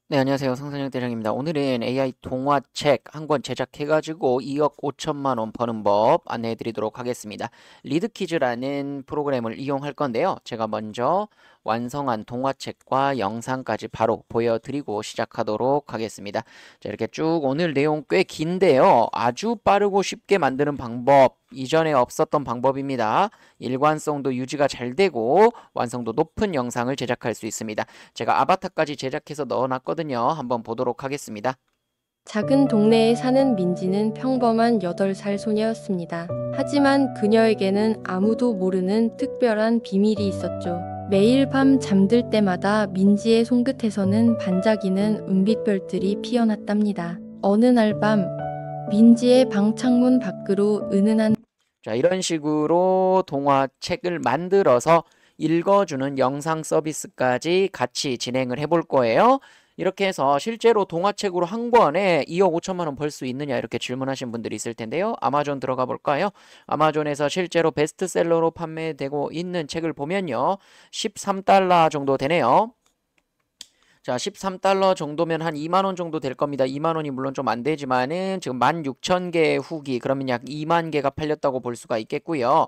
네, 안녕하세요. 상상력 대장입니다. 오늘은 AI 동화책 한 권 제작해가지고 2억 5천만 원 버는 법 안내해 드리도록 하겠습니다. 리드키즈라는 프로그램을 이용할 건데요. 제가 먼저 완성한 동화책과 영상까지 바로 보여드리고 시작하도록 하겠습니다. 자, 이렇게 쭉 오늘 내용 꽤 긴데요. 아주 빠르고 쉽게 만드는 방법, 이전에 없었던 방법입니다. 일관성도 유지가 잘 되고 완성도 높은 영상을 제작할 수 있습니다. 제가 아바타까지 제작해서 넣어놨거든요. 한번 보도록 하겠습니다. 작은 동네에 사는 민지는 평범한 8살 소녀였습니다. 하지만 그녀에게는 아무도 모르는 특별한 비밀이 있었죠. 매일 밤 잠들 때마다 민지의 손끝에서는 반짝이는 은빛별들이 피어났답니다. 어느 날 밤, 민지의 방 창문 밖으로 은은한 자, 이런 식으로 동화책을 만들어서 읽어주는 영상 서비스까지 같이 진행을 해볼 거예요. 이렇게 해서 실제로 동화책으로 한 권에 2억 5천만 원 벌 수 있느냐 이렇게 질문하신 분들이 있을 텐데요. 아마존 들어가 볼까요? 아마존에서 실제로 베스트셀러로 판매되고 있는 책을 보면요. 13달러 정도 되네요. 자, 13달러 정도면 한 2만 원 정도 될 겁니다. 2만 원이 물론 좀 안 되지만은 지금 16,000개 후기, 그러면 약 2만 개가 팔렸다고 볼 수가 있겠고요.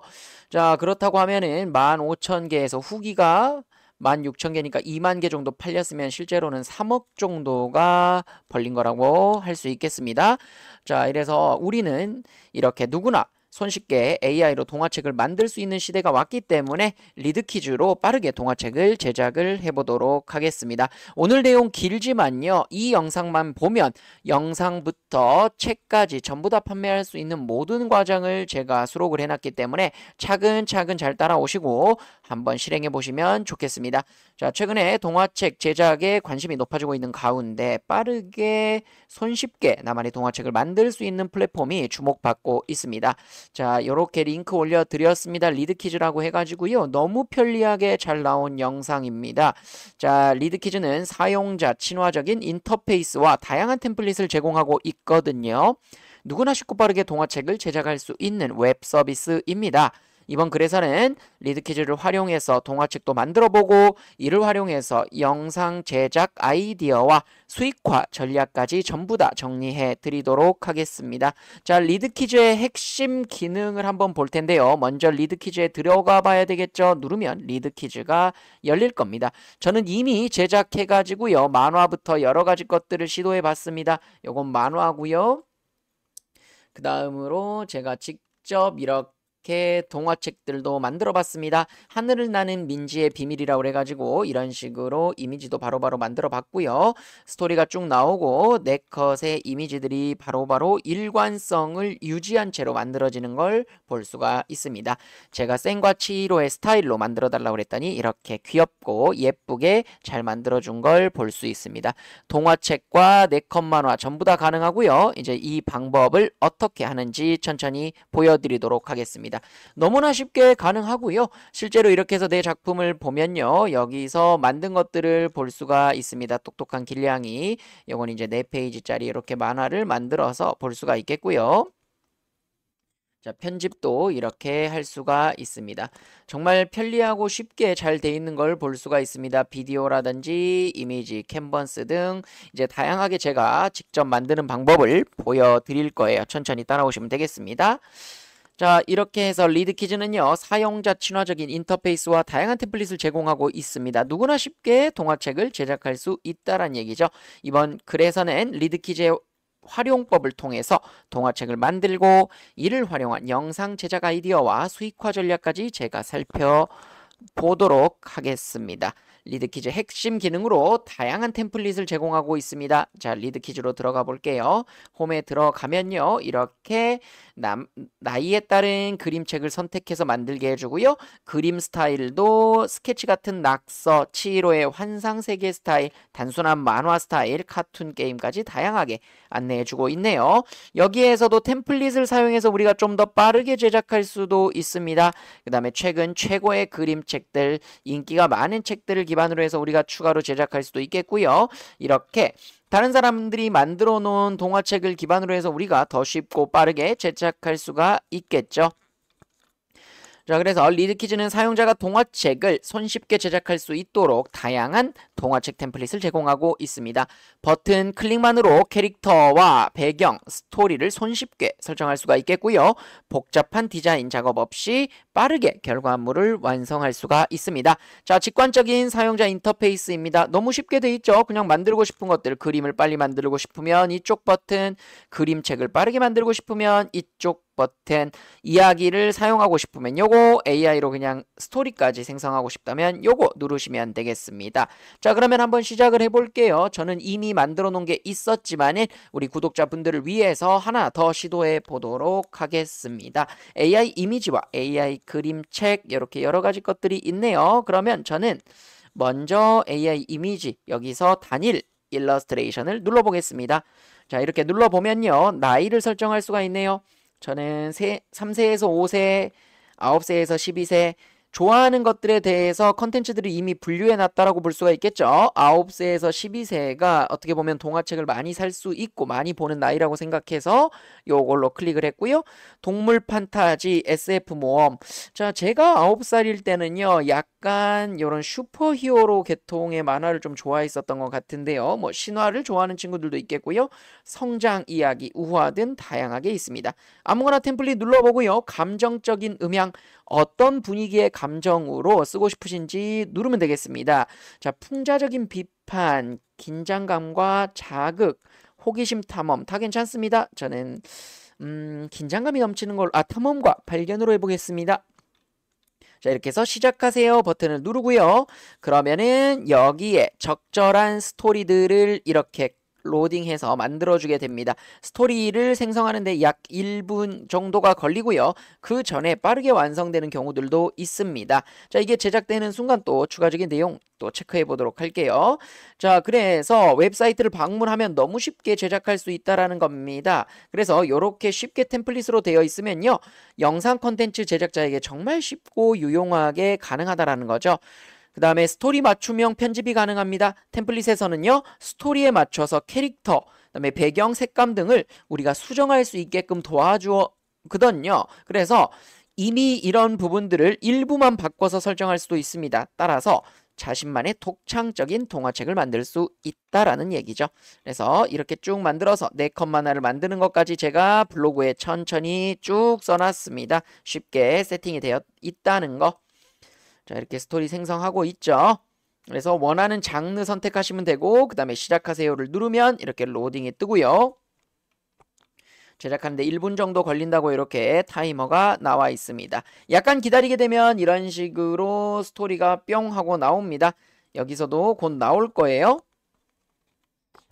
자, 그렇다고 하면은 15,000개에서 후기가 16,000개니까 2만 개 정도 팔렸으면 실제로는 3억 정도가 벌린 거라고 할 수 있겠습니다. 자, 이래서 우리는 이렇게 누구나 손쉽게 AI로 동화책을 만들 수 있는 시대가 왔기 때문에 리드키즈로 빠르게 동화책을 제작을 해보도록 하겠습니다. 오늘 내용 길지만요. 이 영상만 보면 영상부터 책까지 전부 다 판매할 수 있는 모든 과정을 제가 수록을 해놨기 때문에 차근차근 잘 따라오시고 한번 실행해 보시면 좋겠습니다. 자, 최근에 동화책 제작에 관심이 높아지고 있는 가운데 빠르게 손쉽게 나만의 동화책을 만들 수 있는 플랫폼이 주목받고 있습니다. 자, 요렇게 링크 올려드렸습니다. 리드키즈라고 해가지고요. 너무 편리하게 잘 나온 영상입니다. 자, 리드키즈는 사용자 친화적인 인터페이스와 다양한 템플릿을 제공하고 있거든요. 누구나 쉽고 빠르게 동화책을 제작할 수 있는 웹 서비스입니다. 이번 글에서는 리드키즈를 활용해서 동화책도 만들어보고 이를 활용해서 영상 제작 아이디어와 수익화 전략까지 전부 다 정리해 드리도록 하겠습니다. 자, 리드키즈의 핵심 기능을 한번 볼 텐데요. 먼저 리드키즈에 들어가 봐야 되겠죠. 누르면 리드키즈가 열릴 겁니다. 저는 이미 제작해 가지고요. 만화부터 여러 가지 것들을 시도해 봤습니다. 요건 만화고요. 그 다음으로 제가 직접 이렇게 동화책들도 만들어 봤습니다. 하늘을 나는 민지의 비밀이라고 해가지고 이런 식으로 이미지도 바로바로 만들어 봤고요. 스토리가 쭉 나오고 네컷의 이미지들이 바로바로 일관성을 유지한 채로 만들어지는 걸 볼 수가 있습니다. 제가 생과 치히로의 스타일로 만들어 달라고 그랬더니 이렇게 귀엽고 예쁘게 잘 만들어 준 걸 볼 수 있습니다. 동화책과 네컷 만화 전부 다 가능하고요. 이제 이 방법을 어떻게 하는지 천천히 보여드리도록 하겠습니다. 너무나 쉽게 가능하고요. 실제로 이렇게 해서 내 작품을 보면요. 여기서 만든 것들을 볼 수가 있습니다. 똑똑한 길냥이. 이건 이제 4페이지짜리 이렇게 만화를 만들어서 볼 수가 있겠고요. 자, 편집도 이렇게 할 수가 있습니다. 정말 편리하고 쉽게 잘 돼 있는 걸 볼 수가 있습니다. 비디오라든지 이미지, 캔버스 등 이제 다양하게 제가 직접 만드는 방법을 보여드릴 거예요. 천천히 따라오시면 되겠습니다. 자, 이렇게 해서 리드키즈는요, 사용자 친화적인 인터페이스와 다양한 템플릿을 제공하고 있습니다. 누구나 쉽게 동화책을 제작할 수 있다는 얘기죠. 이번 글에서는 리드키즈의 활용법을 통해서 동화책을 만들고 이를 활용한 영상 제작 아이디어와 수익화 전략까지 제가 살펴보도록 하겠습니다. 리드키즈 핵심 기능으로 다양한 템플릿을 제공하고 있습니다. 자, 리드키즈로 들어가 볼게요. 홈에 들어가면요. 이렇게 나이에 따른 그림책을 선택해서 만들게 해주고요. 그림 스타일도 스케치 같은 낙서, 치히로의 환상세계 스타일, 단순한 만화 스타일, 카툰 게임까지 다양하게 안내해주고 있네요. 여기에서도 템플릿을 사용해서 우리가 좀 더 빠르게 제작할 수도 있습니다. 그 다음에 최근 최고의 그림책들, 인기가 많은 책들을 기반으로 해서 우리가 추가로 제작할 수도 있겠고요. 이렇게 다른 사람들이 만들어 놓은 동화책을 기반으로 해서 우리가 더 쉽고 빠르게 제작할 수가 있겠죠. 자, 그래서 리드키즈는 사용자가 동화책을 손쉽게 제작할 수 있도록 다양한 동화책 템플릿을 제공하고 있습니다. 버튼 클릭만으로 캐릭터와 배경, 스토리를 손쉽게 설정할 수가 있겠고요. 복잡한 디자인 작업 없이 빠르게 결과물을 완성할 수가 있습니다. 자, 직관적인 사용자 인터페이스입니다. 너무 쉽게 돼 있죠? 그냥 만들고 싶은 것들, 그림을 빨리 만들고 싶으면 이쪽 버튼, 그림책을 빠르게 만들고 싶으면 이쪽 버튼, 이야기를 사용하고 싶으면 요거, AI로 그냥 스토리까지 생성하고 싶다면 요거 누르시면 되겠습니다. 자, 그러면 한번 시작을 해볼게요. 저는 이미 만들어 놓은 게 있었지만은 우리 구독자분들을 위해서 하나 더 시도해 보도록 하겠습니다. AI 이미지와 AI 그림책 이렇게 여러 가지 것들이 있네요. 그러면 저는 먼저 AI 이미지 여기서 단일 일러스트레이션을 눌러보겠습니다. 자, 이렇게 눌러보면요. 나이를 설정할 수가 있네요. 저는 3세에서 5세, 9세에서 12세 좋아하는 것들에 대해서 컨텐츠들을 이미 분류해 놨다라고 볼 수가 있겠죠. 9세에서 12세가 어떻게 보면 동화책을 많이 살 수 있고 많이 보는 나이라고 생각해서 요걸로 클릭을 했고요. 동물 판타지, SF 모험. 자, 제가 9살일 때는요. 약간 이런 슈퍼히어로 계통의 만화를 좀 좋아했었던 것 같은데요. 뭐 신화를 좋아하는 친구들도 있겠고요. 성장 이야기, 우화 등 다양하게 있습니다. 아무거나 템플릿 눌러보고요. 감정적인 음향, 어떤 분위기의 감정으로 쓰고 싶으신지 누르면 되겠습니다. 자, 풍자적인 비판, 긴장감과 자극, 호기심 탐험 다 괜찮습니다. 저는 긴장감이 넘치는 걸 탐험과 발견으로 해보겠습니다. 자, 이렇게 해서 시작하세요 버튼을 누르고요. 그러면은 여기에 적절한 스토리들을 이렇게 로딩해서 만들어주게 됩니다. 스토리를 생성하는데 약 1분 정도가 걸리고요. 그 전에 빠르게 완성되는 경우들도 있습니다. 자, 이게 제작되는 순간 또 추가적인 내용 또 체크해 보도록 할게요. 자, 그래서 웹사이트를 방문하면 너무 쉽게 제작할 수 있다라는 겁니다. 그래서 이렇게 쉽게 템플릿으로 되어 있으면요. 영상 콘텐츠 제작자에게 정말 쉽고 유용하게 가능하다라는 거죠. 그 다음에 스토리 맞춤형 편집이 가능합니다. 템플릿에서는요. 스토리에 맞춰서 캐릭터, 그 다음에 배경, 색감 등을 우리가 수정할 수 있게끔 도와주거든요. 그래서 이미 이런 부분들을 일부만 바꿔서 설정할 수도 있습니다. 따라서 자신만의 독창적인 동화책을 만들 수 있다라는 얘기죠. 그래서 이렇게 쭉 만들어서 4컷 만화를 만드는 것까지 제가 블로그에 천천히 쭉 써놨습니다. 쉽게 세팅이 되어 있다는 거. 자, 이렇게 스토리 생성하고 있죠. 그래서 원하는 장르 선택하시면 되고 그 다음에 시작하세요를 누르면 이렇게 로딩이 뜨고요. 제작하는데 1분 정도 걸린다고 이렇게 타이머가 나와 있습니다. 약간 기다리게 되면 이런 식으로 스토리가 뿅 하고 나옵니다. 여기서도 곧 나올 거예요.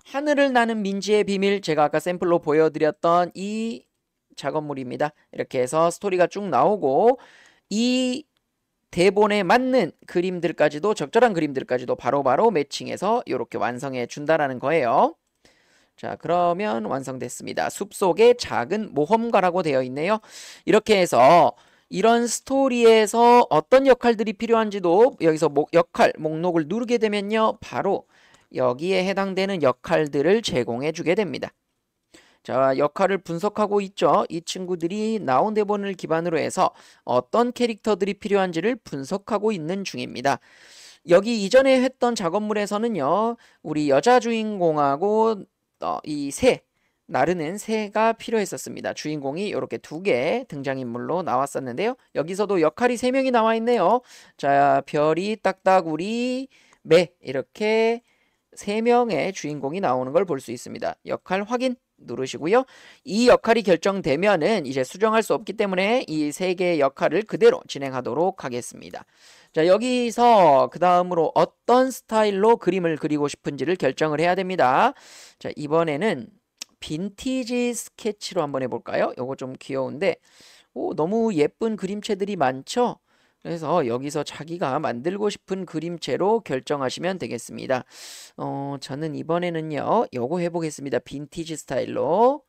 하늘을 나는 민지의 비밀, 제가 아까 샘플로 보여드렸던 이 작업물입니다. 이렇게 해서 스토리가 쭉 나오고 이 대본에 맞는 그림들까지도 적절한 그림들까지도 바로바로 매칭해서 이렇게 완성해 준다라는 거예요. 자, 그러면 완성됐습니다. 숲속의 작은 모험가라고 되어 있네요. 이렇게 해서 이런 스토리에서 어떤 역할들이 필요한지도 여기서 역할 목록을 누르게 되면요. 바로 여기에 해당되는 역할들을 제공해 주게 됩니다. 자, 역할을 분석하고 있죠. 이 친구들이 나온 대본을 기반으로 해서 어떤 캐릭터들이 필요한지를 분석하고 있는 중입니다. 여기 이전에 했던 작업물에서는요. 우리 여자 주인공하고 이 새, 나르는 새가 필요했었습니다. 주인공이 이렇게 2개 등장인물로 나왔었는데요. 여기서도 역할이 3명이 나와 있네요. 자, 별이, 딱따구리, 매 이렇게 3명의 주인공이 나오는 걸 볼 수 있습니다. 역할 확인 누르시고요. 이 역할이 결정되면은 이제 수정할 수 없기 때문에 이 3개의 역할을 그대로 진행하도록 하겠습니다. 자, 여기서 그 다음으로 어떤 스타일로 그림을 그리고 싶은지를 결정을 해야 됩니다. 자, 이번에는 빈티지 스케치로 한번 해볼까요? 요거 좀 귀여운데 너무 예쁜 그림체들이 많죠? 그래서 여기서 자기가 만들고 싶은 그림체로 결정하시면 되겠습니다. 저는 이번에는요, 요거 해보겠습니다. 빈티지 스타일로.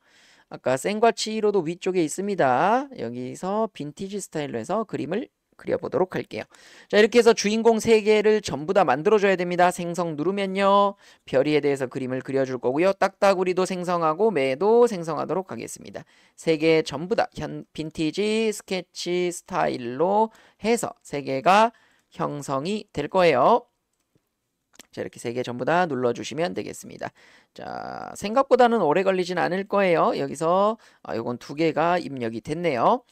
아까 생과 치히로도 위쪽에 있습니다. 여기서 빈티지 스타일로 해서 그림을 그려보도록 할게요. 자, 이렇게 해서 주인공 3개를 전부 다 만들어줘야 됩니다. 생성 누르면요. 별이에 대해서 그림을 그려줄 거고요. 딱따구리도 생성하고 매도 생성하도록 하겠습니다. 3개 전부 다 빈티지 스케치 스타일로 해서 3개가 형성이 될 거예요. 자, 이렇게 3개 전부 다 눌러주시면 되겠습니다. 자, 생각보다는 오래 걸리진 않을 거예요. 여기서 요건 2개가 입력이 됐네요.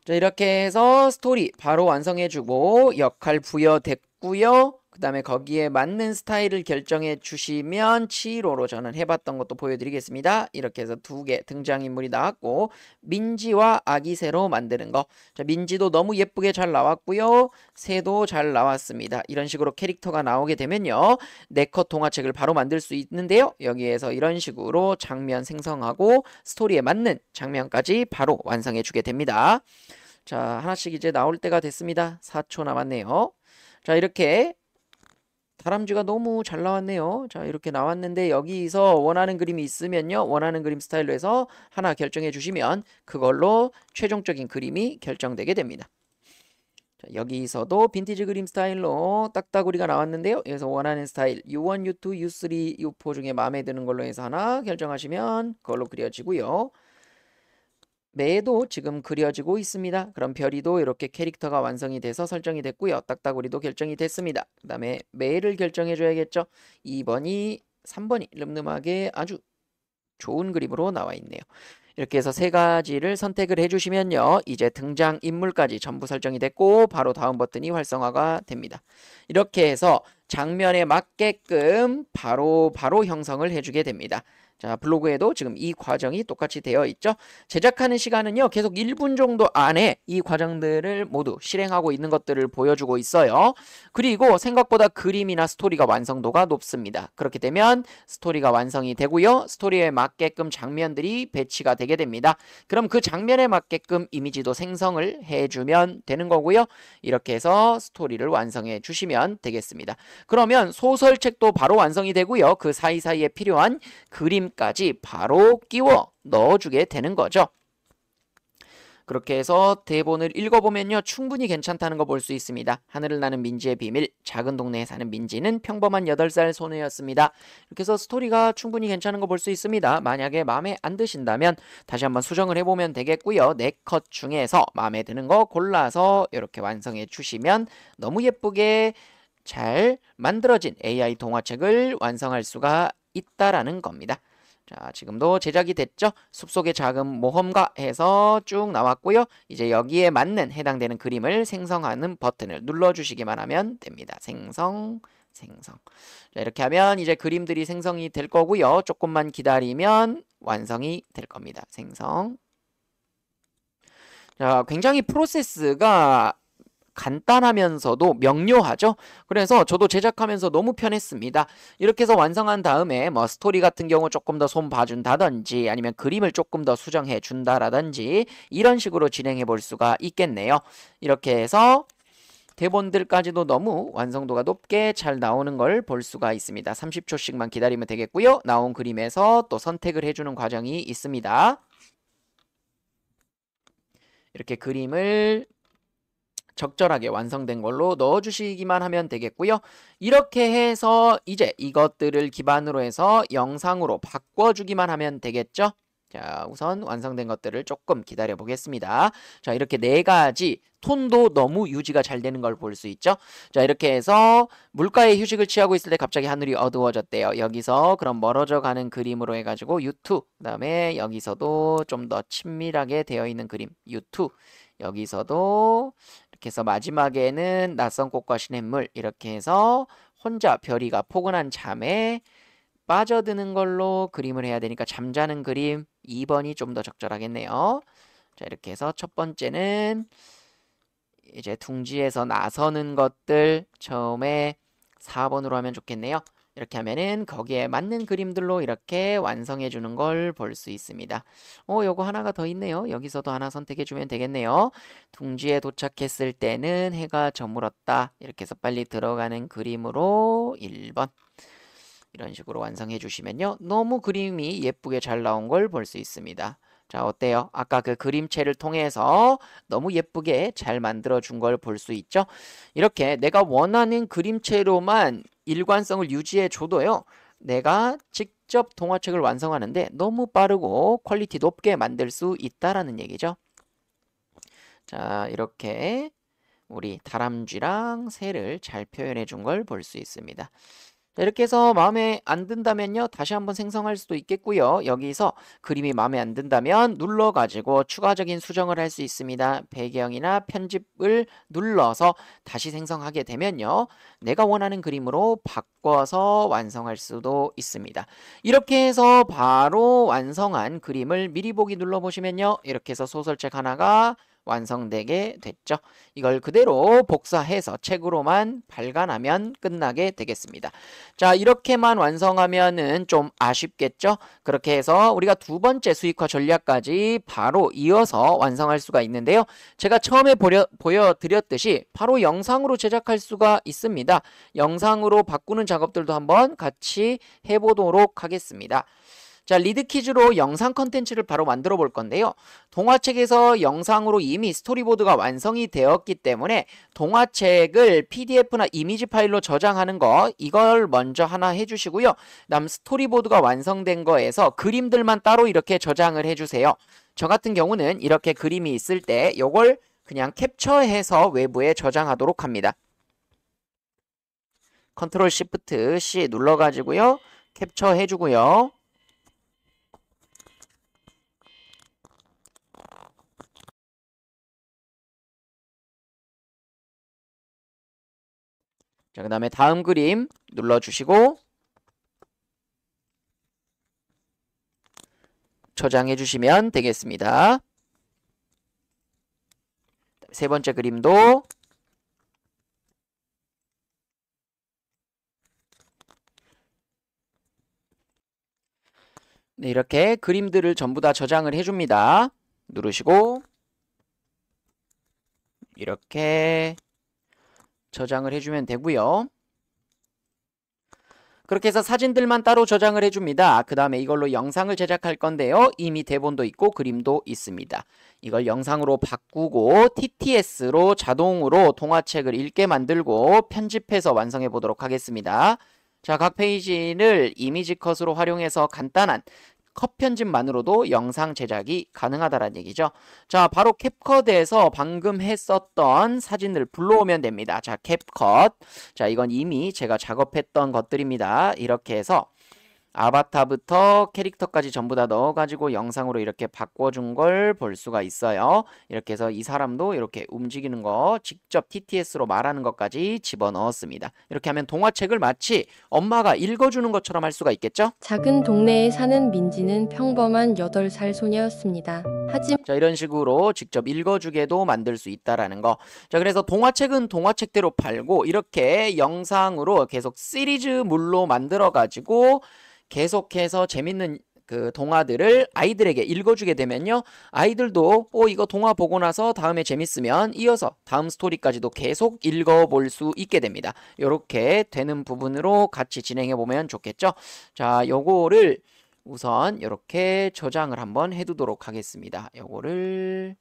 자, 이렇게 해서 스토리 바로 완성해주고 역할 부여됐고요. 그 다음에 거기에 맞는 스타일을 결정해 주시면 치로로 저는 해봤던 것도 보여드리겠습니다. 이렇게 해서 2개 등장인물이 나왔고 민지와 아기 새로 만드는 거. 자, 민지도 너무 예쁘게 잘 나왔고요. 새도 잘 나왔습니다. 이런 식으로 캐릭터가 나오게 되면요. 4컷 동화책을 바로 만들 수 있는데요. 여기에서 이런 식으로 장면 생성하고 스토리에 맞는 장면까지 바로 완성해 주게 됩니다. 자, 하나씩 이제 나올 때가 됐습니다. 4초 남았네요. 자, 이렇게 다람쥐가 너무 잘 나왔네요. 자, 이렇게 나왔는데 여기서 원하는 그림이 있으면요. 원하는 그림 스타일로 해서 하나 결정해 주시면 그걸로 최종적인 그림이 결정되게 됩니다. 자, 여기서도 빈티지 그림 스타일로 딱따구리가 나왔는데요. 여기서 원하는 스타일 U1, U2, U3, U4 중에 마음에 드는 걸로 해서 하나 결정하시면 그걸로 그려지고요. 매도 지금 그려지고 있습니다. 그럼 별이도 이렇게 캐릭터가 완성이 돼서 설정이 됐고요. 딱따구리도 결정이 됐습니다. 그 다음에 매를 결정해 줘야겠죠. 2번이 3번이 늠름하게 아주 좋은 그림으로 나와 있네요. 이렇게 해서 3가지를 선택을 해주시면요. 이제 등장인물까지 전부 설정이 됐고 바로 다음 버튼이 활성화가 됩니다. 이렇게 해서 장면에 맞게끔 바로 형성을 해주게 됩니다. 자, 블로그에도 지금 이 과정이 똑같이 되어 있죠. 제작하는 시간은요. 계속 1분 정도 안에 이 과정들을 모두 실행하고 있는 것들을 보여주고 있어요. 그리고 생각보다 그림이나 스토리가 완성도가 높습니다. 그렇게 되면 스토리가 완성이 되고요. 스토리에 맞게끔 장면들이 배치가 되게 됩니다. 그럼 그 장면에 맞게끔 이미지도 생성을 해주면 되는 거고요. 이렇게 해서 스토리를 완성해 주시면 되겠습니다. 그러면 소설책도 바로 완성이 되고요. 그 사이사이에 필요한 그림까지 바로 끼워 넣어주게 되는 거죠. 그렇게 해서 대본을 읽어보면요. 충분히 괜찮다는 거 볼 수 있습니다. 하늘을 나는 민지의 비밀, 작은 동네에 사는 민지는 평범한 8살 소녀였습니다. 이렇게 해서 스토리가 충분히 괜찮은 거 볼 수 있습니다. 만약에 마음에 안 드신다면 다시 한번 수정을 해보면 되겠고요. 4컷 중에서 마음에 드는 거 골라서 이렇게 완성해 주시면 너무 예쁘게 잘 만들어진 AI 동화책을 완성할 수가 있다라는 겁니다. 자, 지금도 제작이 됐죠? 숲속의 작은 모험가 해서 쭉 나왔고요. 이제 여기에 맞는 해당되는 그림을 생성하는 버튼을 눌러주시기만 하면 됩니다. 생성. 자, 이렇게 하면 이제 그림들이 생성이 될 거고요. 조금만 기다리면 완성이 될 겁니다. 생성. 자, 굉장히 프로세스가 간단하면서도 명료하죠. 그래서 저도 제작하면서 너무 편했습니다. 이렇게 해서 완성한 다음에 뭐 스토리 같은 경우 조금 더 손 봐준다든지 아니면 그림을 조금 더 수정해 준다라든지 이런 식으로 진행해 볼 수가 있겠네요. 이렇게 해서 대본들까지도 너무 완성도가 높게 잘 나오는 걸 볼 수가 있습니다. 30초씩만 기다리면 되겠고요. 나온 그림에서 또 선택을 해주는 과정이 있습니다. 이렇게 그림을 적절하게 완성된 걸로 넣어주시기만 하면 되겠고요. 이렇게 해서 이제 이것들을 기반으로 해서 영상으로 바꿔주기만 하면 되겠죠. 자, 우선 완성된 것들을 조금 기다려 보겠습니다. 자, 이렇게 4가지 톤도 너무 유지가 잘 되는 걸 볼 수 있죠. 자, 이렇게 해서 물가에 휴식을 취하고 있을 때 갑자기 하늘이 어두워졌대요. 여기서 그럼 멀어져 가는 그림으로 해가지고 U2, 그 다음에 여기서도 좀 더 친밀하게 되어 있는 그림 U2, 여기서도 이렇게 해서 마지막에는 낯선 꽃과 시냇물, 이렇게 해서 혼자 별이가 포근한 잠에 빠져드는 걸로 그림을 해야 되니까 잠자는 그림 2번이 좀 더 적절하겠네요. 자, 이렇게 해서 첫 번째는 이제 둥지에서 나서는 것들 처음에 4번으로 하면 좋겠네요. 이렇게 하면은 거기에 맞는 그림들로 이렇게 완성해 주는 걸 볼 수 있습니다. 요거 하나가 더 있네요. 여기서도 하나 선택해 주면 되겠네요. 둥지에 도착했을 때는 해가 저물었다. 이렇게 해서 빨리 들어가는 그림으로 1번. 이런 식으로 완성해 주시면요. 너무 그림이 예쁘게 잘 나온 걸 볼 수 있습니다. 자, 어때요? 아까 그 그림체를 통해서 너무 예쁘게 잘 만들어 준 걸 볼 수 있죠? 이렇게 내가 원하는 그림체로만 일관성을 유지해 줘도요. 내가 직접 동화책을 완성하는데 너무 빠르고 퀄리티 높게 만들 수 있다라는 얘기죠. 자, 이렇게 우리 다람쥐랑 새를 잘 표현해 준 걸 볼 수 있습니다. 자, 이렇게 해서 마음에 안 든다면요. 다시 한번 생성할 수도 있겠고요. 여기서 그림이 마음에 안 든다면 눌러가지고 추가적인 수정을 할 수 있습니다. 배경이나 편집을 눌러서 다시 생성하게 되면요. 내가 원하는 그림으로 바꿔서 완성할 수도 있습니다. 이렇게 해서 바로 완성한 그림을 미리 보기 눌러보시면요. 이렇게 해서 소설책 하나가 완성되게 됐죠. 이걸 그대로 복사해서 책으로만 발간하면 끝나게 되겠습니다. 자, 이렇게만 완성하면은 좀 아쉽겠죠? 그렇게 해서 우리가 두 번째 수익화 전략까지 바로 이어서 완성할 수가 있는데요. 제가 처음에 보여드렸듯이 바로 영상으로 제작할 수가 있습니다. 영상으로 바꾸는 작업들도 한번 같이 해보도록 하겠습니다. 자, 리드 퀴즈로 영상 컨텐츠를 바로 만들어 볼 건데요. 동화책에서 영상으로 이미 스토리보드가 완성이 되었기 때문에 동화책을 PDF나 이미지 파일로 저장하는 거 이걸 먼저 하나 해주시고요. 그다음 스토리보드가 완성된 거에서 그림들만 따로 이렇게 저장을 해주세요. 저 같은 경우는 이렇게 그림이 있을 때 이걸 그냥 캡처해서 외부에 저장하도록 합니다. 컨트롤 시프트 C 눌러가지고요. 캡처 해주고요. 자, 그 다음에 다음 그림 눌러주시고 저장해 주시면 되겠습니다. 세 번째 그림도 네, 이렇게 그림들을 전부 다 저장을 해줍니다. 누르시고 이렇게 저장을 해주면 되고요. 그렇게 해서 사진들만 따로 저장을 해줍니다. 그 다음에 이걸로 영상을 제작할 건데요. 이미 대본도 있고 그림도 있습니다. 이걸 영상으로 바꾸고 TTS로 자동으로 동화책을 읽게 만들고 편집해서 완성해 보도록 하겠습니다. 자, 각 페이지를 이미지 컷으로 활용해서 간단한 컷 편집만으로도 영상 제작이 가능하다는 얘기죠. 자, 바로 캡컷에서 방금 했었던 사진을 불러오면 됩니다. 자, 캡컷. 자, 이건 이미 제가 작업했던 것들입니다. 이렇게 해서 아바타부터 캐릭터까지 전부 다 넣어가지고 영상으로 이렇게 바꿔준 걸 볼 수가 있어요. 이렇게 해서 이 사람도 이렇게 움직이는 거 직접 TTS로 말하는 것까지 집어넣었습니다. 이렇게 하면 동화책을 마치 엄마가 읽어주는 것처럼 할 수가 있겠죠? 작은 동네에 사는 민지는 평범한 8살 소녀였습니다. 하지만 자, 이런 식으로 직접 읽어주게도 만들 수 있다라는 거. 자, 그래서 동화책은 동화책대로 팔고 이렇게 영상으로 계속 시리즈물로 만들어가지고 계속해서 재밌는 그 동화들을 아이들에게 읽어주게 되면요. 아이들도 이거 동화 보고 나서 다음에 재밌으면 이어서 다음 스토리까지도 계속 읽어볼 수 있게 됩니다. 이렇게 되는 부분으로 같이 진행해 보면 좋겠죠. 자, 요거를 우선 이렇게 저장을 한번 해두도록 하겠습니다. 요거를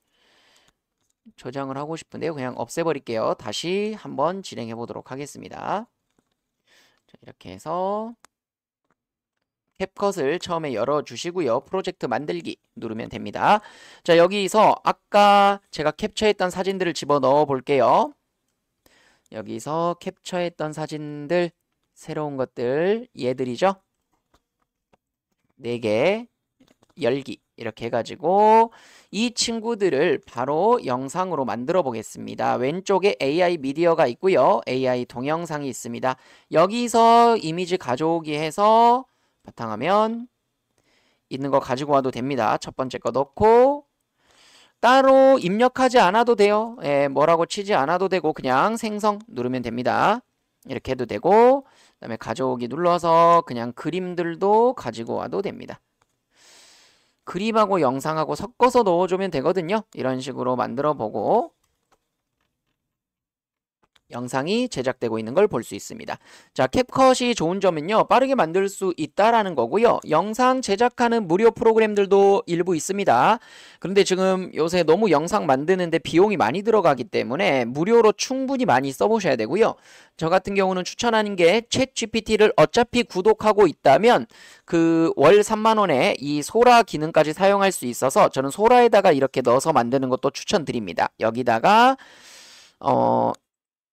저장을 하고 싶은데요. 그냥 없애버릴게요. 다시 한번 진행해 보도록 하겠습니다. 자, 이렇게 해서 캡컷을 처음에 열어주시고요. 프로젝트 만들기 누르면 됩니다. 자, 여기서 아까 제가 캡처했던 사진들을 집어넣어 볼게요. 여기서 캡처했던 사진들 새로운 것들 얘들이죠. 4개 열기 이렇게 해가지고 이 친구들을 바로 영상으로 만들어 보겠습니다. 왼쪽에 AI 미디어가 있고요. AI 동영상이 있습니다. 여기서 이미지 가져오기 해서 바탕화면 있는 거 가지고 와도 됩니다. 첫 번째 거 넣고 따로 입력하지 않아도 돼요. 뭐라고 치지 않아도 되고 그냥 생성 누르면 됩니다. 이렇게 해도 되고 그다음에 가져오기 눌러서 그냥 그림들도 가지고 와도 됩니다. 그림하고 영상하고 섞어서 넣어주면 되거든요. 이런 식으로 만들어 보고 영상이 제작되고 있는 걸 볼 수 있습니다. 자, 캡컷이 좋은 점은요, 빠르게 만들 수 있다라는 거고요. 영상 제작하는 무료 프로그램들도 일부 있습니다. 그런데 지금 요새 너무 영상 만드는데 비용이 많이 들어가기 때문에 무료로 충분히 많이 써보셔야 되고요. 저 같은 경우는 추천하는 게 챗GPT를 어차피 구독하고 있다면 그 월 3만 원에 이 소라 기능까지 사용할 수 있어서 저는 소라에다가 이렇게 넣어서 만드는 것도 추천드립니다. 여기다가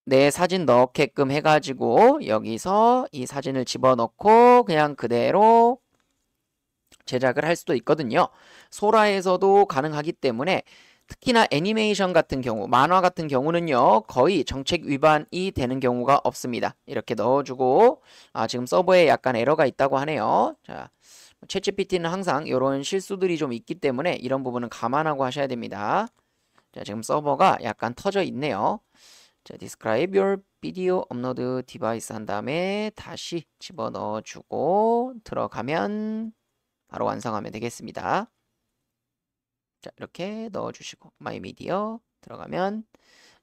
내 사진 넣게끔 해가지고 여기서 이 사진을 집어넣고 그냥 그대로 제작을 할 수도 있거든요. 소라에서도 가능하기 때문에 특히나 애니메이션 같은 경우, 만화 같은 경우는요, 거의 정책 위반이 되는 경우가 없습니다. 이렇게 넣어주고, 지금 서버에 약간 에러가 있다고 하네요. 자, 챗GPT는 항상 이런 실수들이 좀 있기 때문에 이런 부분은 감안하고 하셔야 됩니다. 자, 지금 서버가 약간 터져 있네요. 자, describe your video upload device 한 다음에 다시 집어넣어주고 들어가면 바로 완성하면 되겠습니다. 자, 이렇게 넣어주시고 마이 미디어 들어가면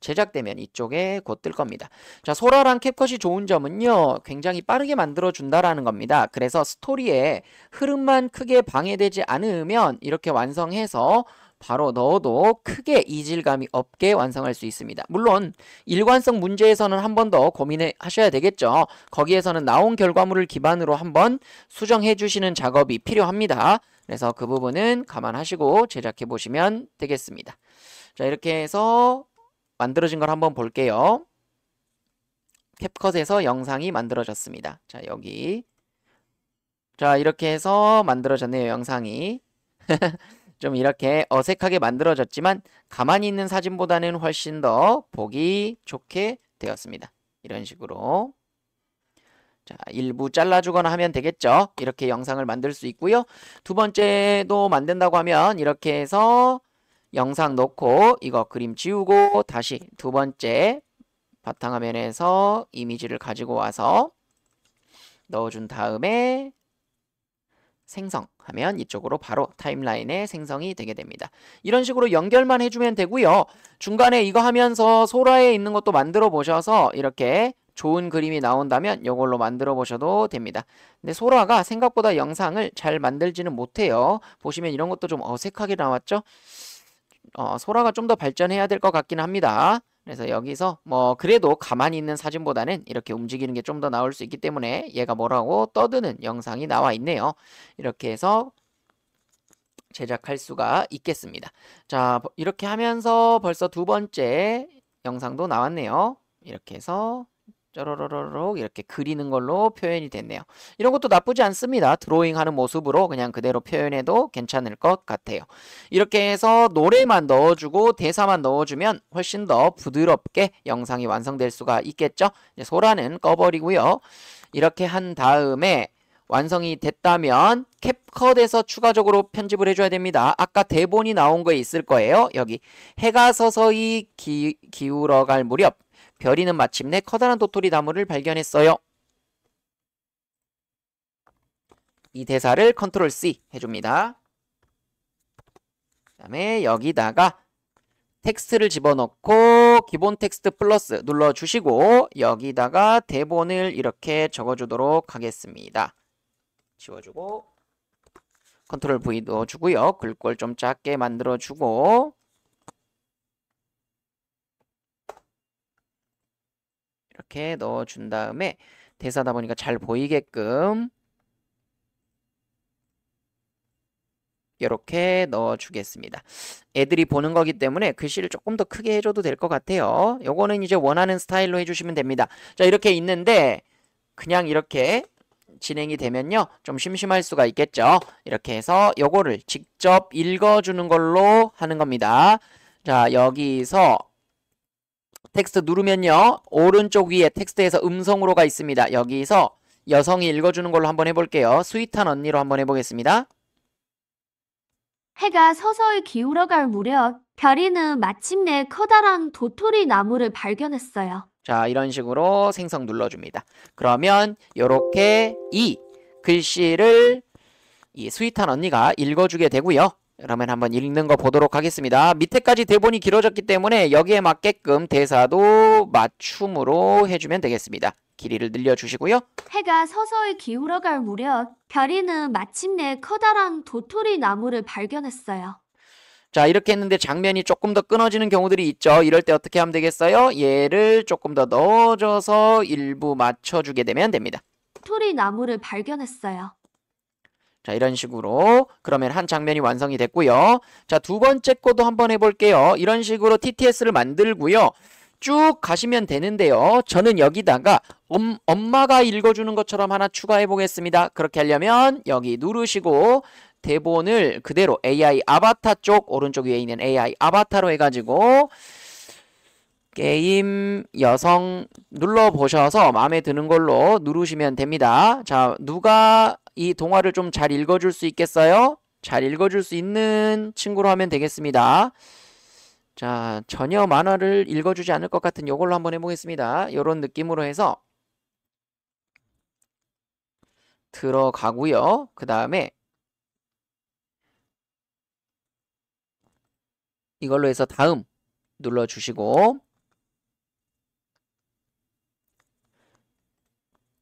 제작되면 이쪽에 곧 뜰 겁니다. 자, 소라랑 캡컷이 좋은 점은요, 굉장히 빠르게 만들어 준다라는 겁니다. 그래서 스토리의 흐름만 크게 방해되지 않으면 이렇게 완성해서 바로 넣어도 크게 이질감이 없게 완성할 수 있습니다. 물론 일관성 문제에서는 한 번 더 고민해 하셔야 되겠죠. 거기에서는 나온 결과물을 기반으로 한번 수정해 주시는 작업이 필요합니다. 그래서 그 부분은 감안하시고 제작해 보시면 되겠습니다. 자, 이렇게 해서 만들어진 걸 한번 볼게요. 캡컷에서 영상이 만들어졌습니다. 자, 여기. 자, 이렇게 해서 만들어졌네요, 영상이. 좀 이렇게 어색하게 만들어졌지만 가만히 있는 사진보다는 훨씬 더 보기 좋게 되었습니다. 이런 식으로. 자, 일부 잘라주거나 하면 되겠죠. 이렇게 영상을 만들 수 있고요. 두 번째도 만든다고 하면 이렇게 해서 영상 넣고 이거 그림 지우고 다시 두 번째 바탕화면에서 이미지를 가지고 와서 넣어준 다음에 생성하면 이쪽으로 바로 타임라인에 생성이 되게 됩니다. 이런 식으로 연결만 해주면 되고요. 중간에 이거 하면서 소라에 있는 것도 만들어 보셔서 이렇게 좋은 그림이 나온다면 이걸로 만들어 보셔도 됩니다. 근데 소라가 생각보다 영상을 잘 만들지는 못해요. 보시면 이런 것도 좀 어색하게 나왔죠? 소라가 좀 더 발전해야 될 것 같긴 합니다. 그래서 여기서 뭐 그래도 가만히 있는 사진보다는 이렇게 움직이는 게 좀 더 나올 수 있기 때문에 얘가 뭐라고 떠드는 영상이 나와 있네요. 이렇게 해서 제작할 수가 있겠습니다. 자, 이렇게 하면서 벌써 두 번째 영상도 나왔네요. 이렇게 해서 쪼로로로록 이렇게 그리는 걸로 표현이 됐네요. 이런 것도 나쁘지 않습니다. 드로잉 하는 모습으로 그냥 그대로 표현해도 괜찮을 것 같아요. 이렇게 해서 노래만 넣어주고 대사만 넣어주면 훨씬 더 부드럽게 영상이 완성될 수가 있겠죠. 이제 소라는 꺼버리고요. 이렇게 한 다음에 완성이 됐다면 캡컷에서 추가적으로 편집을 해줘야 됩니다. 아까 대본이 나온 거에 있을 거예요. 여기 해가 서서히 기울어갈 무렵 별이는 마침내 커다란 도토리 나무를 발견했어요. 이 대사를 컨트롤 C 해줍니다. 그 다음에 여기다가 텍스트를 집어넣고 기본 텍스트 플러스 눌러주시고 여기다가 대본을 이렇게 적어주도록 하겠습니다. 지워주고 컨트롤 V 넣어주고요. 글꼴 좀 작게 만들어주고 이렇게 넣어준 다음에 대사다 보니까 잘 보이게끔 이렇게 넣어주겠습니다. 애들이 보는 거기 때문에 글씨를 조금 더 크게 해줘도 될 것 같아요. 요거는 이제 원하는 스타일로 해주시면 됩니다. 자, 이렇게 있는데 그냥 이렇게 진행이 되면요 좀 심심할 수가 있겠죠. 이렇게 해서 요거를 직접 읽어주는 걸로 하는 겁니다. 자, 여기서 텍스트 누르면요 오른쪽 위에 텍스트에서 음성으로가 있습니다. 여기서 여성이 읽어주는 걸로 한번 해볼게요. 스윗한 언니로 한번 해보겠습니다. 해가 서서히 기울어갈 무렵 별이는 마침내 커다란 도토리 나무를 발견했어요. 자, 이런 식으로 생성 눌러줍니다. 그러면 이렇게 이 글씨를 이 스윗한 언니가 읽어주게 되고요. 그러면 한번 읽는 거 보도록 하겠습니다. 밑에까지 대본이 길어졌기 때문에 여기에 맞게끔 대사도 맞춤으로 해주면 되겠습니다. 길이를 늘려주시고요. 해가 서서히 기울어갈 무렵 별이는 마침내 커다란 도토리 나무를 발견했어요. 자, 이렇게 했는데 장면이 조금 더 끊어지는 경우들이 있죠. 이럴 때 어떻게 하면 되겠어요? 얘를 조금 더 넣어줘서 일부 맞춰주게 되면 됩니다. 도토리 나무를 발견했어요. 자, 이런 식으로 그러면 한 장면이 완성이 됐고요. 자, 두 번째 거도 한번 해볼게요. 이런 식으로 TTS를 만들고요. 쭉 가시면 되는데요. 저는 여기다가 엄마가 읽어주는 것처럼 하나 추가해 보겠습니다. 그렇게 하려면 여기 누르시고 대본을 그대로 AI 아바타 쪽 오른쪽 위에 있는 AI 아바타로 해가지고 게임 여성 눌러보셔서 마음에 드는 걸로 누르시면 됩니다. 자, 누가 이 동화를 좀 잘 읽어줄 수 있겠어요? 잘 읽어줄 수 있는 친구로 하면 되겠습니다. 자, 전혀 만화를 읽어주지 않을 것 같은 요걸로 한번 해보겠습니다. 요런 느낌으로 해서 들어가고요. 그 다음에 이걸로 해서 다음 눌러주시고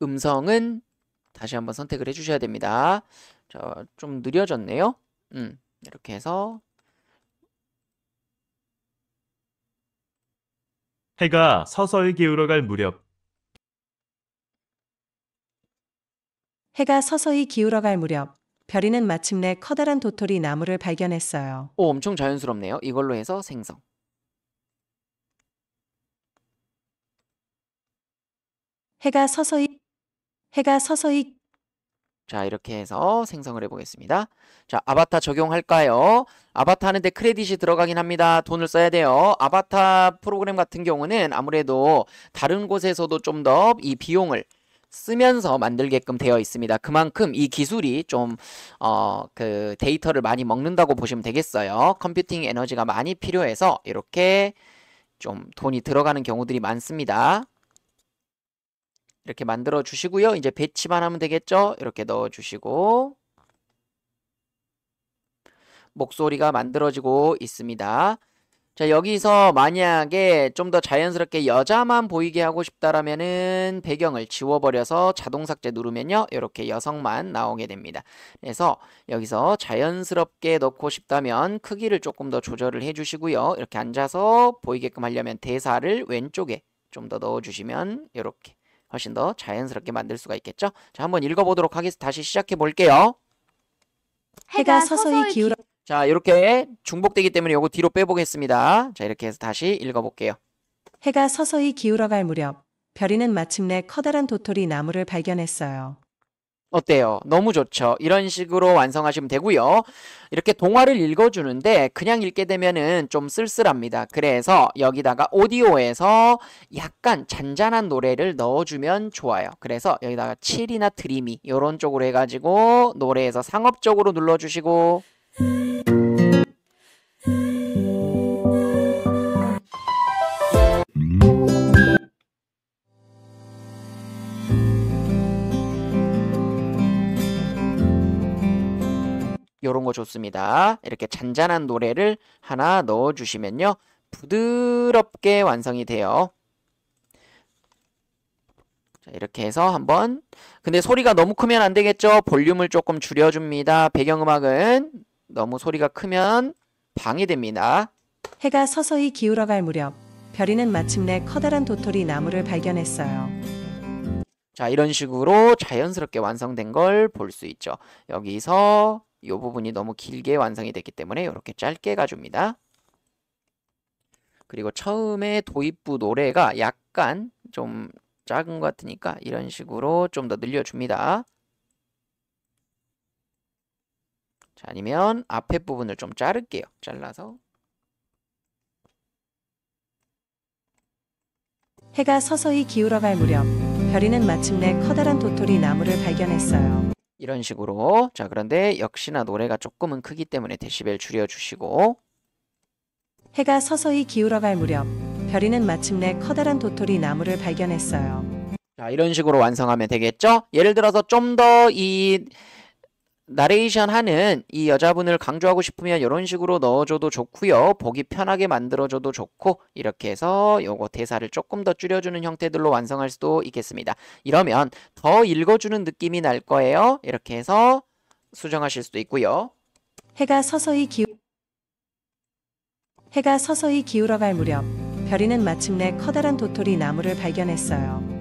음성은 다시 한번 선택을 해주셔야 됩니다. 자, 좀 느려졌네요. 이렇게 해서 해가 서서히 기울어갈 무렵 해가 서서히 기울어갈 무렵 별이는 마침내 커다란 도토리 나무를 발견했어요. 오, 엄청 자연스럽네요. 이걸로 해서 생성. 해가 서서히 자, 이렇게 해서 생성을 해보겠습니다. 자, 아바타 적용할까요? 아바타 하는데 크레딧이 들어가긴 합니다. 돈을 써야 돼요. 아바타 프로그램 같은 경우는 아무래도 다른 곳에서도 좀 더 이 비용을 쓰면서 만들게끔 되어 있습니다. 그만큼 이 기술이 좀 그 데이터를 많이 먹는다고 보시면 되겠어요. 컴퓨팅 에너지가 많이 필요해서 이렇게 좀 돈이 들어가는 경우들이 많습니다. 이렇게 만들어 주시고요. 이제 배치만 하면 되겠죠? 이렇게 넣어 주시고 목소리가 만들어지고 있습니다. 자, 여기서 만약에 좀 더 자연스럽게 여자만 보이게 하고 싶다라면은 배경을 지워버려서 자동 삭제 누르면요. 이렇게 여성만 나오게 됩니다. 그래서 여기서 자연스럽게 넣고 싶다면 크기를 조금 더 조절을 해주시고요. 이렇게 앉아서 보이게끔 하려면 대사를 왼쪽에 좀 더 넣어주시면 이렇게 훨씬 더 자연스럽게 만들 수가 있겠죠? 자, 한번 읽어보도록 하겠습니다. 다시 시작해 볼게요. 해가 서서히 기울어 자, 이렇게 중복되기 때문에 요거 뒤로 빼보겠습니다. 자, 이렇게 해서 다시 읽어볼게요. 해가 서서히 기울어갈 무렵 별이는 마침내 커다란 도토리 나무를 발견했어요. 어때요? 너무 좋죠? 이런 식으로 완성하시면 되고요. 이렇게 동화를 읽어주는데 그냥 읽게 되면은 좀 쓸쓸합니다. 그래서 여기다가 오디오에서 약간 잔잔한 노래를 넣어주면 좋아요. 그래서 여기다가 칠이나 드리미 이런 쪽으로 해가지고 노래에서 상업적으로 눌러주시고 요런 거 좋습니다. 이렇게 잔잔한 노래를 하나 넣어주시면요. 부드럽게 완성이 돼요. 자, 이렇게 해서 한번 근데 소리가 너무 크면 안 되겠죠? 볼륨을 조금 줄여줍니다. 배경음악은 너무 소리가 크면 방해됩니다. 해가 서서히 기울어갈 무렵 별이는 마침내 커다란 도토리 나무를 발견했어요. 자, 이런 식으로 자연스럽게 완성된 걸 볼 수 있죠. 여기서 이 부분이 너무 길게 완성이 됐기 때문에 이렇게 짧게 가줍니다. 그리고 처음에 도입부 노래가 약간 좀 작은 것 같으니까 이런 식으로 좀 더 늘려줍니다. 자, 아니면 앞에 부분을 좀 자를게요. 잘라서. 해가 서서히 기울어갈 무렵 별이는 마침내 커다란 도토리 나무를 발견했어요. 이런 식으로. 자, 그런데 역시나 노래가 조금은 크기 때문에 데시벨 줄여주시고 해가 서서히 기울어갈 무렵 별이는 마침내 커다란 도토리 나무를 발견했어요. 자, 이런 식으로 완성하면 되겠죠? 예를 들어서 좀 더 이 나레이션 하는 이 여자분을 강조하고 싶으면 이런 식으로 넣어줘도 좋고요. 보기 편하게 만들어줘도 좋고 이렇게 해서 요거 대사를 조금 더 줄여주는 형태들로 완성할 수도 있겠습니다. 이러면 더 읽어주는 느낌이 날 거예요. 이렇게 해서 수정하실 수도 있고요. 해가 서서히 기울어갈 무렵 별이는 마침내 커다란 도토리 나무를 발견했어요.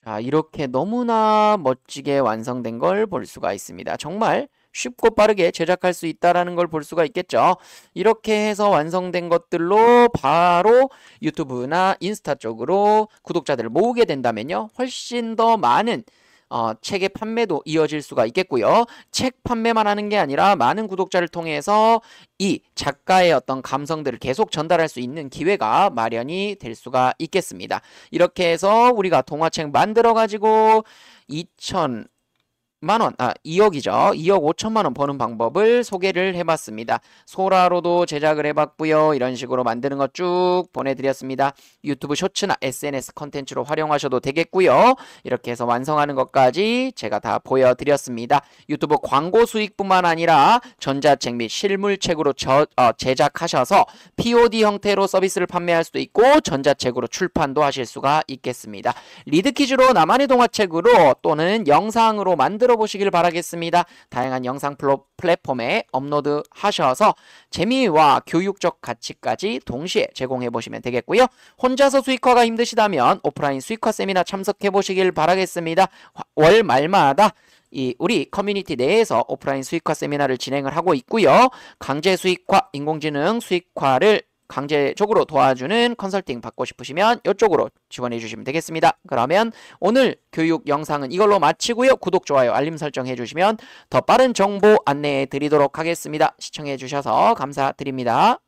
자, 이렇게 너무나 멋지게 완성된 걸 볼 수가 있습니다. 정말 쉽고 빠르게 제작할 수 있다라는 걸 볼 수가 있겠죠. 이렇게 해서 완성된 것들로 바로 유튜브나 인스타 쪽으로 구독자들을 모으게 된다면요. 훨씬 더 많은 책의 판매도 이어질 수가 있겠고요. 책 판매만 하는 게 아니라 많은 구독자를 통해서 이 작가의 어떤 감성들을 계속 전달할 수 있는 기회가 마련이 될 수가 있겠습니다. 이렇게 해서 우리가 동화책 만들어 가지고 2억이죠. 2억 5천만 원 버는 방법을 소개를 해봤습니다. 소라로도 제작을 해봤고요. 이런 식으로 만드는 것 쭉 보내드렸습니다. 유튜브 쇼츠나 SNS 컨텐츠로 활용하셔도 되겠고요. 이렇게 해서 완성하는 것까지 제가 다 보여드렸습니다. 유튜브 광고 수익뿐만 아니라 전자책 및 실물책으로 제작하셔서 POD 형태로 서비스를 판매할 수도 있고 전자책으로 출판도 하실 수가 있겠습니다. 리드키즈로 나만의 동화책으로 또는 영상으로 만들어 보시길 바라겠습니다. 다양한 영상 플랫폼에 업로드 하셔서 재미와 교육적 가치까지 동시에 제공해 보시면 되겠고요. 혼자서 수익화가 힘드시다면 오프라인 수익화 세미나 참석해 보시길 바라겠습니다. 월 말마다 우리 커뮤니티 내에서 오프라인 수익화 세미나를 진행을 하고 있고요. 강제 수익화, 인공지능 수익화를 강제적으로 도와주는 컨설팅 받고 싶으시면 이쪽으로 지원해 주시면 되겠습니다. 그러면 오늘 교육 영상은 이걸로 마치고요. 구독, 좋아요, 알림 설정해 주시면 더 빠른 정보 안내해 드리도록 하겠습니다. 시청해 주셔서 감사드립니다.